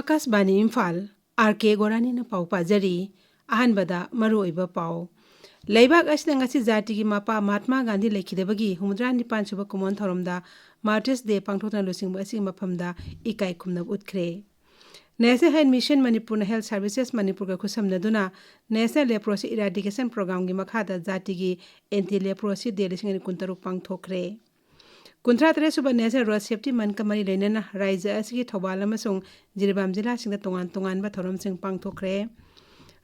Akashbani Imphal R.K Gorani na pau pajari ahanbada maruoiba pau Leibak asna ngasi jati gi mapa Mahatma Gandhi lekhidabagi humdra nipan suba kumon thoromda Martyrs Day pangthokna lusingba asi maphamda ikai khumnab utkre National Health Mission Manipur Health Services Manipur ka khusamnaduna National Leprosy Eradication Program gi makhada jati gi anti leprosy day lisingani kuntaruk pangthokre Kuntra tere suba National Road Safety Month kamari leinana raija asigi thobal amasung Jiribam jila singda tongan ba thorom sing pangthokre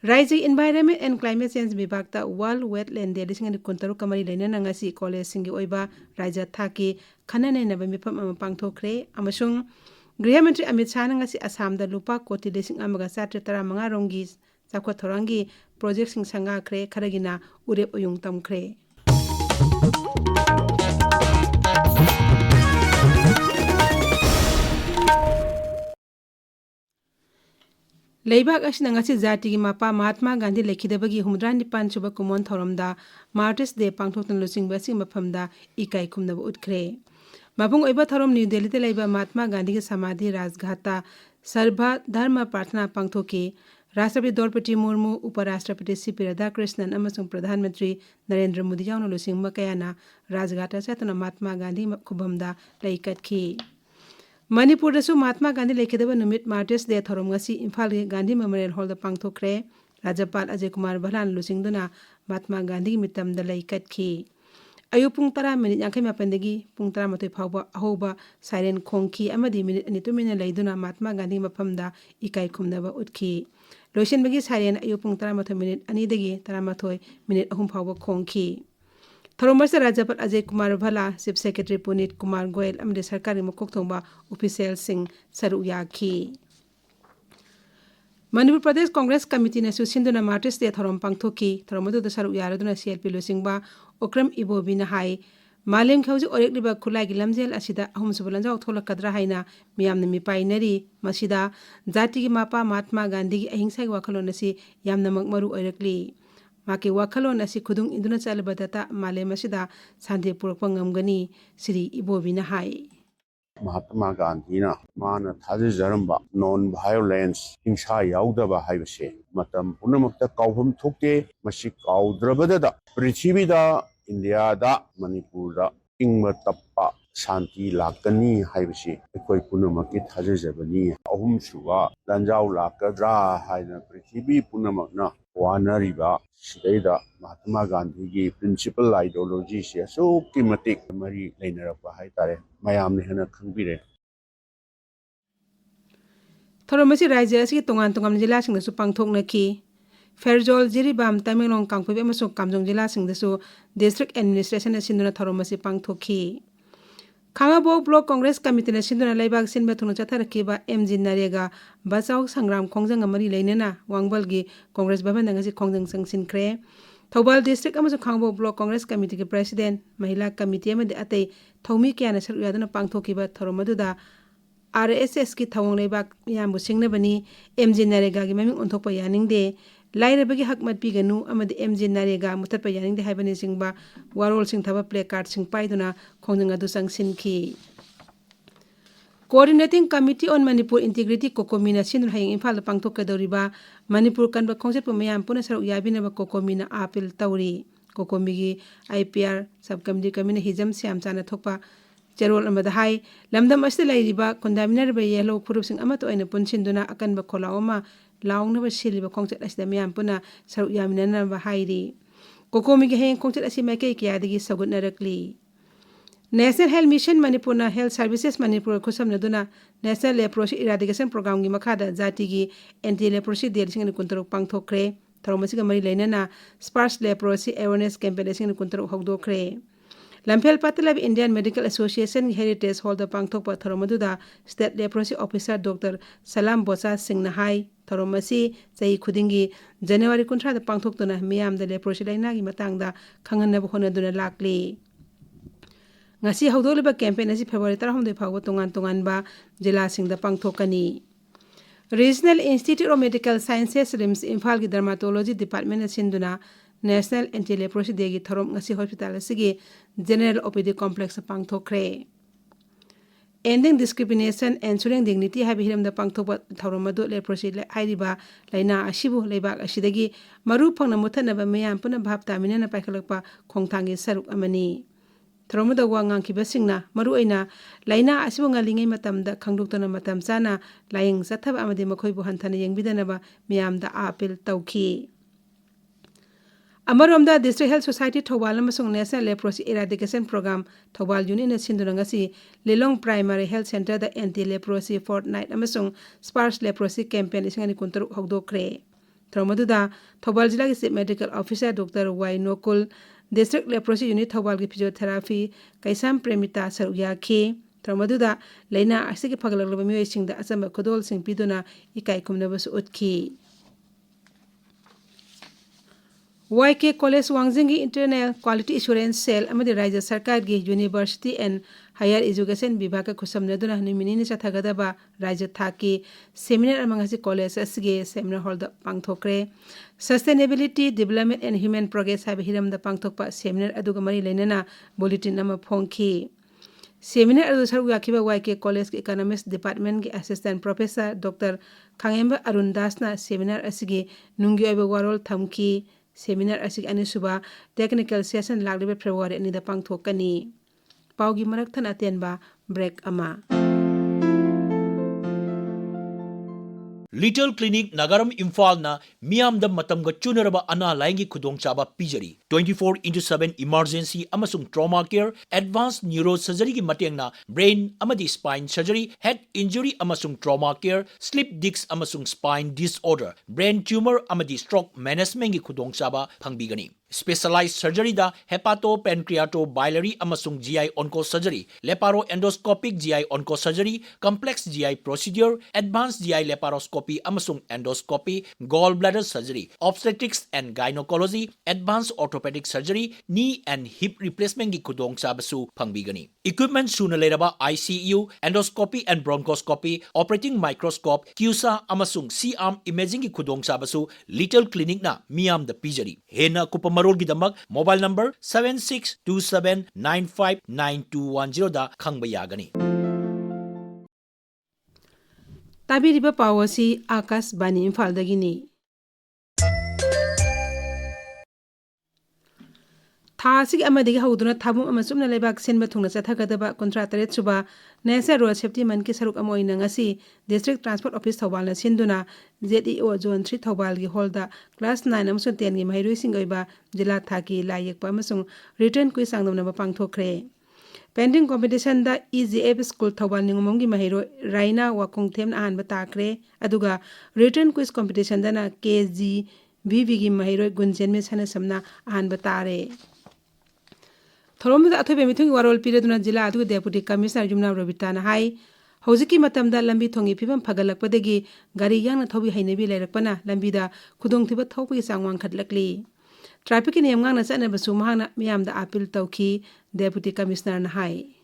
Rising Environment and Climate Change Vibhagta World Wetland Day lisingani kuntaruk kamari leinana ngasi college singi oiba raija thaki khanane na mifam ama pangthokre amasung Griha Mantri Amit Shah ngasi Assam da lupa koti lesing amaga satre tara manga rongi sakwa thorangi project sing sanga kre kharagina urep uyung tamkre Leibak asna ngasi jati gi mapa Mahatma Gandhi lekhidabagi humdra nipan suba kumon thoromda Martyrs Day pangthokna lusingba si maphamda ikai khumnaba utkre Mabung oiba thorom New Delhi te leiba Mahatma Gandhi ki samadhi Rajghata Sarva Dharma Pratna pangthoki Rashtrapati Draupadi Murmu Uparashtrapati C.P. Radhakrishnan amasung Pradhan Mantri Narendra Modi yauna lusingba kayana Rajghata satna Mahatma Gandhi khubamda laikatki Manipur dasu Mahatma Gandhi lekhidaba numit Martyrs Day thorom ngasi Imphal Gandhi Memorial Hall da pangthokre Rajapal Ajay Kumar Bhalan lusingduna Mahatma Gandhi mitamda laikatki Ayu pung tara minute yang kema pendegi pung tara matoi phawba ahoba siren khongki amadi minute ani tumina leiduna Mahatma Gandhi maphamda ikai khumnaba utki lotion bagi siren ayu pung tara matoi minute ani degi tara matoi minute ahum phawba khongki Tharomasa Rajapal Ajay Kumar Bhala Chief Secretary Punit Kumar Goyal amde sarkari mukok thongba official sing saru yakhi Manipur Pradesh Congress Committee na susinduna Martyrs Day thorom pangthoki thoromodu da saru yaraduna CLP losingba Okram Ibobina hai Malem khauji orek liba khulai gi lamjel asida ahum subulanjau tholakadra haina miyamna mipainari masida jati gi mapa Mahatma Gandhi gi ahingsa gi wakhalon asi yamna makmaru oirakli maki wakhalon asi khudung induna chalbadata malem asida sande purakpa ngamgani Sri Ibobina hai Mahatma Gandhi na mana thaji jaramba non violence hingsa yaudaba haibase matam punamakta kaubham thokte masi kaudrabada prithibida India da Manipur da ingma tappa shanti lakani haibase ekoi punamakki thaji jabani ahum suwa lanjau lakadra haina prithibi punamakna wanariba sidaida Mahatma Gandhi gi principal ideology se so kimatik mari leinarapa haitare mayamne hena khangbire Tharomasi raija asi tongan jila singda su pangthokna ki Fairjol Jiribam Tamenglong Kangpui amasung Kamjong jila singda su district administration na sinduna tharomasi pangthokhi Khangabo Block Congress Committee na sinduna laibak sinba thunu chatharkiba MG Narega Bachau Sangram Khongjang amari leinena Wangbalgi Congress Bhavan ngasi Khongjang sangsinkre Thobal District amasung Khangabo Block Congress Committee ki President Mahila Committee amade atei thomi kyana saru yaduna pangthokhiba thoromaduda RSS ki thawang leibak yambu singnabani MG Narega gi maming onthokpa yaningde Lairabagi hakmat piganu amadi MG Narega mutatpa yaningde haibani singba warol sing thaba play card sing paiduna khongjang adu sangsinki Coordinating Committee on Manipur Integrity Kokomina Sinur Haying Imphal pangthokadoriba Manipur kanba khongsetpa mayam puna saru yabinaba Kokomina appeal tawri Kokomigi IPR subcommittee kamina hijam siam chana thokpa Cherol amada hai lamdam asli lairiba kondaminar ba yellow khurup sing amato aina punsinduna akanba kholaoma laungna ba siliba khongchat asida miyam puna saru yaminana ba hairi Kokomi gi heng khongchat asi maike kyadagi sagutna rakli National Health Mission Manipur na Health Services Manipur khusamnaduna National Leprosy Eradication Program gi makhada jati gi anti leprosy day singani kuntaruk pangthokre tharomasi ga mari leinana sparse leprosy awareness campaign singani kuntaruk hogdokre Lamphel Patalab Indian Medical Association Heritage Hall da pangthokpa thoromaduda State Leprosy Officer Dr. Salam Bosa Singh Nahai thoromasi chai khudingi January 13 da pangthoktuna miyam da leprosy laina gi matangda khanghanna honaduna lakli ngasi hawdoliba campaign asi February 13 phawba tongan ba jila singda pangthokani Regional Institute of Medical Sciences RIMS Imphal gi Dermatology Department sinduna National Anti-Leprosy Day gi thorom ngasi hospital asigi General OPD Complex pangthokre Ending discrimination, ensuring dignity habi hiramda pangthokpa thawramadu leprosy hairiba laina asibu leibak asidagi maru phangna muthanaba meyam puna bhab tamina na paikhalakpa khongthangi saruk amani. Thawramada wa ngangkibasingna maru aina laina asibu ngalingai matamda khangdoktana matam chana laying sathaba amadi makhoibu hanthana yengbidanaba meyamda appeal tawki. Amaromda District Health Society Thobal amasung National Leprosy Eradication Program Thobal Unit na sindunangasi Lilong Primary Health Center da Anti-Leprosy Fortnight amasung Sparse Leprosy Campaign isingani kuntaruk hogdokre. Thromaduda Thobal Jila Chief Medical Officer Dr. Y. Nokul, District Leprosy Unit Thobal ki Physiotherapy Kaisam Premita Saruyaki, Thromaduda Laina asigi pagalaglaba miyoisingda asamba kodol sing piduna ikai kumnabasu utki. YK College Wangzingi Internal Quality Assurance Cell amadi Raja Sarkar gi University and Higher Education Vibhaga kusamnaduna numinini chathagadaba Raja Thaki seminar amangasi college asge seminar hall da pangthokre. Sustainability Development and Human Progress habi hiram da pangthokpa seminar aduga mari lainana bulletin nama phongki. Seminar adu saru yakiba YK College Economics Department ki Assistant Professor Dr. Khangemba Arun Das na seminar asige nungi oiba warol thamki. Seminar asik anisuba technical session laglibe February ani da pangthokani. Paugi marak than atenba break ama. Little Clinic Nagaram Imphal na Miam da Matamga Chunaraba Ana Laingi Kudong Chaba Pijari 24/7 emergency amasung trauma care advanced neurosurgery ki mateng na brain amadi spine surgery head injury amasung trauma care slip disc amasung spine disorder brain tumor amadi stroke management ki kudong chaba phangbigani. Specialized surgery da hepato pancreato biliary amasung GI onco surgery leparo endoscopic GI onco surgery complex GI procedure advanced GI laparoscopy amasung endoscopy gallbladder surgery obstetrics and gynecology advanced orthopedic surgery knee and hip replacement gi kudong chabasu phangbigani. Equipment suna leraba ICU endoscopy and bronchoscopy operating microscope QSA amasung C-arm imaging gi kudong chabasu Little Clinic na miam da pijari hena kupam Marol Gidamak, mobile number 7627959210 da khangbayagani. Tabiriba pawasi Akas Bani Imphal dagini. Thasig amadigi hauduna thabum amasumna lebak senba thungna chathagadaba contractorate suba National Road Safety Man ki saruk amoina ngasi District Transport Office Thobal na sinduna ZEO Zone 3 Thobal gi holda class 9 amasung 10 gi mahiru singoiba jila thaki layekpa amasung return quiz sangdamna ba pangthokre. Pending competition da EGF School Thobal ningumom gi mahiru Raina Wakong Them na anba takre aduga return quiz competition dana KG VV gi mahiru Gunjen me sana samna anba tare. Thoromda athobe mithung warol pireduna jila adu deputy commissioner Jumna Robitana hai hojiki matamda lambi thongi phibam phagalakpadagi gari yangna thobi hainebi leirakpana lambida khudongthiba thokpi sangwang khatlakli traffic ni yamngang na chana basu mahana miyamda appeal tawki deputy commissioner na hai.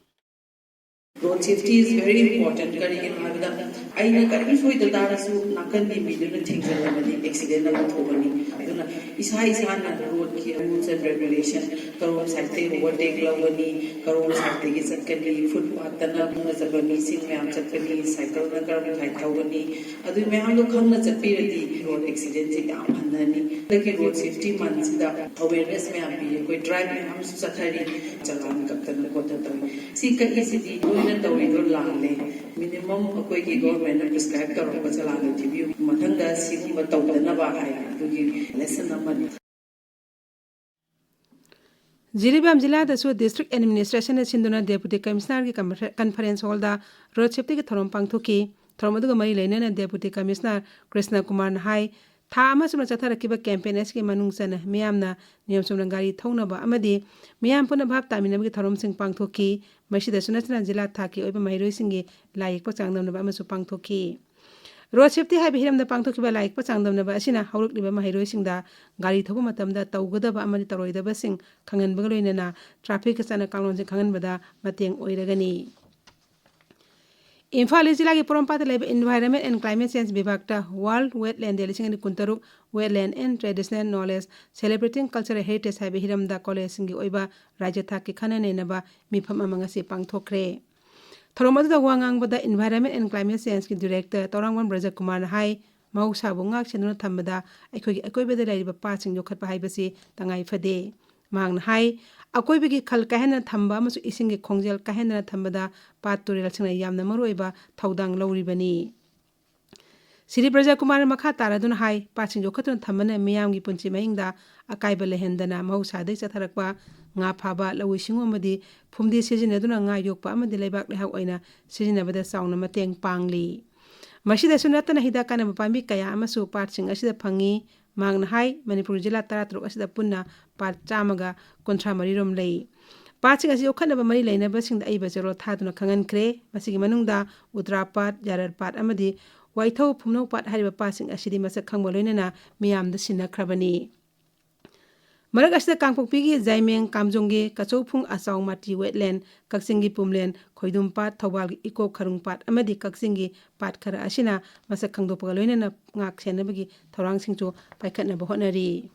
Road safety is very important. Karigin habida aina kari foi da darasu nakan di video na thingzala mani accident na thogani aduna isa na road ki rules and regulation karo sakte overtake lawani karo sakte ki sakani footpath na na sabani sing me am sakani cycle na karo thai thogani adu me ham lo khangna chapi radi road accident se am hanani laki road safety man sida awareness me am bi koi drive me ham su sathari chalan kaptan ko ta si ka easy na tawrido laale minimum akoi ki government na prescribe karo ko chalana tv mathanga sigum tawdana ba hai dugi lesson amani. Jiribam jila da su district administration sinduna deputy commissioner ki conference hall da road safety ki thorom pangthoki thoromadu mari leina na deputy commissioner Krishna Kumar na hai tha amasumna chatharakiba campaign eski manung chana miyamna niyam sumna gari thonaba amadi miyam puna bhab taminam ki thorom sing pangthoki masida sunachna jila thaki oiba mairoi singi laik pa changdamna amasu pangthoki. Road safety habi hiram da pangthokiba laik pa changdamna asina haurukliba mairoi singda gari thobu matamda tawgadaba amadi taroidaba sing khangan bagaloina traffic chana kanglon sing khangan bada mateng oiragani. Imphal Jila ki Porampata Lab Environment and Climate Change Vibhagta World Wetland Delising and Kuntaruk Wetland and Traditional Knowledge Celebrating Cultural Heritage Habi Hiram da College Singi Oiba Rajatha ki Khana Nenaba Mifam Amangasi Pangthokre. Thorom aduda wa ngangbada Environment and Climate Change ki Director Torangwan Braja Kumar na hai mahausabu ngak senuna thambada akoibada lairiba patsing yokhatpa haibasi tangai phade mang hai akoibagi khal kahena thamba amasu isingi khongjel kahena thambada pat turel singna yamna maroiba thaudang lauribani Siri Braja Kumar makha taraduna hai patsing yokhatuna thambana miyamgi punchi mahingda akaiba lehendana mahausadai chatharakpa nga phaba lawi singo amadi phumdi sijinaduna nga yokpa amadi leibak lehak oina sijinabada sauna mateng pangli Masida sunatana hidakana mapambi kaya amasu patsing asida phangi mangna hai Manipur jila 13 asida punna pat chamaga kontra marirom lei patsing asi okhanaba mari leinaba singda aiba jero thaduna khangan kre masigi manungda utrapat jararpat amadi waithau phumno pat hariba patsing asidi masak khangba loinana miyamda sinakhrabani Marak asida kangpokpigi Jaimeng Kamjonggi Kachouphung Achau Mati Wetland Kaksingi Pumlen Khoidumpat Thawal Iko Kharungpat amadi Kaksingi Pat Khara asina masak khangdopga loinana ngak senabagi thorang singchu paikhatnaba honari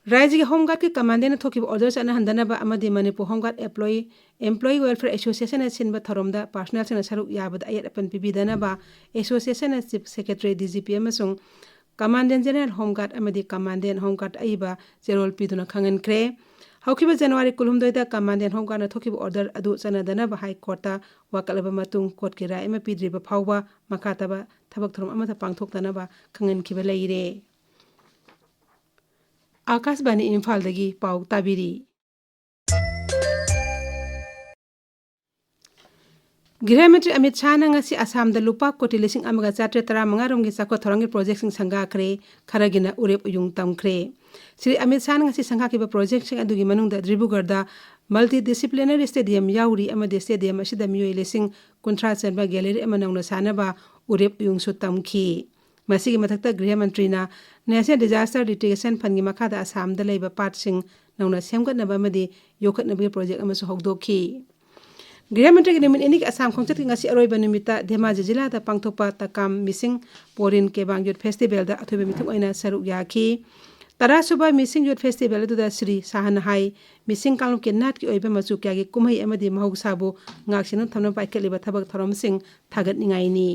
Raiji Home Guard ki commandant thokiba orders ana handanaba amadi Manipur Home Guard Employee Welfare Association sinba thoromda personal sina saruk yabada ayat apan pibidanaba association chief secretary DGP amasung Commandant General Home Guard amadi Commandant Home Guard aiba Zerol Piduna Khangan Kre Haukiba January kulumdoida Commandant Home Guard na thokiba order adu sanadana ba High Court ta wakalaba matung court ki rai ma pidriba phawba makataba thabak thorom amata pangthokdana ba khangan kiba leire Akashbani Imphal dagi pau tabiri Gৃহমন্ত্রী Amit Shah na ngasi Assam da lupa koti lising amaga chatre tara mangarom gi sakwa thorangi project sing sangha kre kharagina urep uyung tam kre Sri Amit Shah na ngasi sangha ki ba project sing adugi manungda Dribugarh da multidisciplinary stadium yauri amade stadium asida miyoi lising kuntra chenba gallery amanangna sanaba urep uyung su tamki masigi mathakta Gৃহমন্ত্রী na National Disaster Litigation Fund gi makha da Assam da leiba part sing nangna semgatnaba amadi yokhatnabi project amasu hogdokhi Gৃহমন্ত্রী Nimin inik Assam khongchat ki ngasi aroiba nimita Dhemaji jila da pangthokpa takam missing Porin Kebang Youth Festival da athobe mithum oina saruk yakhi Tarasuba Missing Youth Festival da Sri Sahan hai missing kalum ke nat ki oiba machu kya gi kumhai amadi mahausabu ngaksinu thamna paikaliba thabak thorom sing thagat ningai ni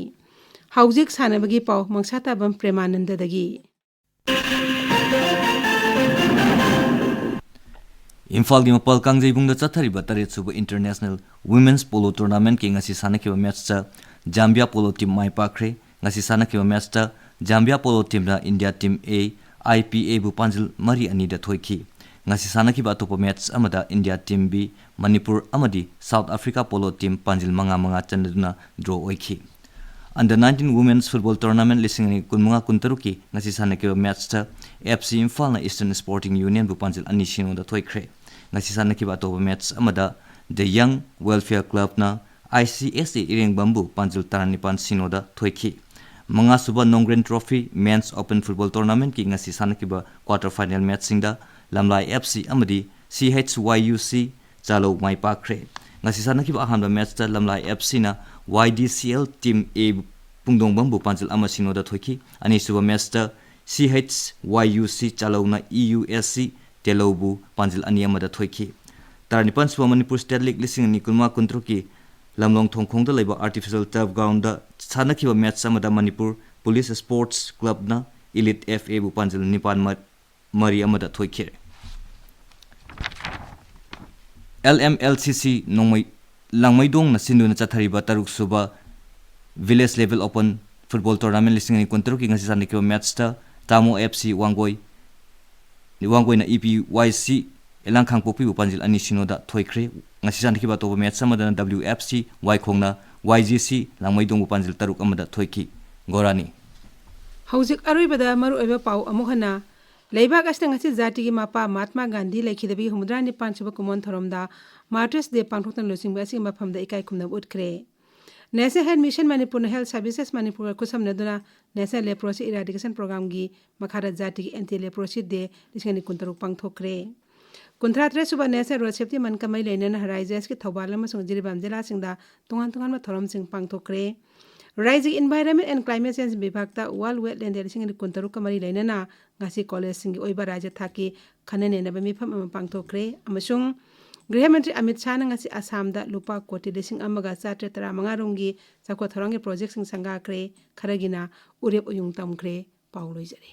Haujik sanabagi pau Mangsatabam Premananda dagi Imphal gi mapal kangjai chathari batare suba International Women's Polo Tournament ki ngasi sanakiba match cha Zambia Polo team mai pakre ngasi sanakiba match cha Zambia Polo team na India team A IPA bu panjil mari ani da thoiki ngasi sanakiba atopa match amada India team B Manipur amadi South Africa Polo team panjil manga chanduna draw oiki Under 19 Women's Football Tournament lising kunmunga kuntaruki ngasi sanakiba match cha FC Imphal na Eastern Sporting Union bu panjil ani sino da thoikre ngasi sanakiba atopa match amada The Young Welfare Club na ICSA Ireng Bambu panjil taranipan sino da thoiki manga suba Nongren Trophy Men's Open Football Tournament ki ngasi sanakiba quarter final match singda Lamlai FC amadi CHYUC chalo mai pakre ngasi sanakiba ahanba match ta Lamlai FC na YDCL team A pungdong bambu panjil ama sino da thoiki ani suba match ta CHYUC chalo na EUSC telobu panjil ani ama da thoiki Tarnipan suba Manipur State League lising ni kunma kuntruki lamlong thongkhong da leba artificial turf ground da sanakiba match amada Manipur Police Sports Club na Elite FA bu panjil nipan mari amada thoikire LMLCC nongmai langmaidong na sinduna chathariba taruk suba Village Level Open Football Tournament lising ni kuntruki ngasi sanakiba match ta Tamo FC Wangoi na EPYC elang khangpopi upanjil ani sinoda thoikre ngasi sankiba to match samada WFC Ykhongna YGC langmaidong upanjil taruk amada thoiki Gorani Haujik aroibada maru eba pau amuhana leibak asna ngasi jati gi mapa Mahatma Gandhi lekhidabi humudrani panchaba kumon thoromda Martyrs Day pangthoktan losingba asi maphamda ikai khumna utkre National Health Mission Manipur Health Services Manipur kusamnaduna National Leprosy Eradication Program gi makhara jati gi anti leprosy day lisingani kuntaruk pangthokre Kuntratre suba National Road Safety man kamai leina Horizons ki Thawbal amasung Jiribam jila singda tungan ma thorom sing pangthokre Rising Environment and Climate Change Bibhagta World Wetland lisingani kuntaruk kamari leina ngasi college singi oiba raja thaki khanane na bami pham am pangthokre amasung गृह मंत्री Amit Shah ngasi Assam दा लुपा कोटी 1,435 रोंगी चाको थोरंगे project सिंग संगाख्रे खरगिना उरेप उयुंग तमख्रे पाउलोइजरे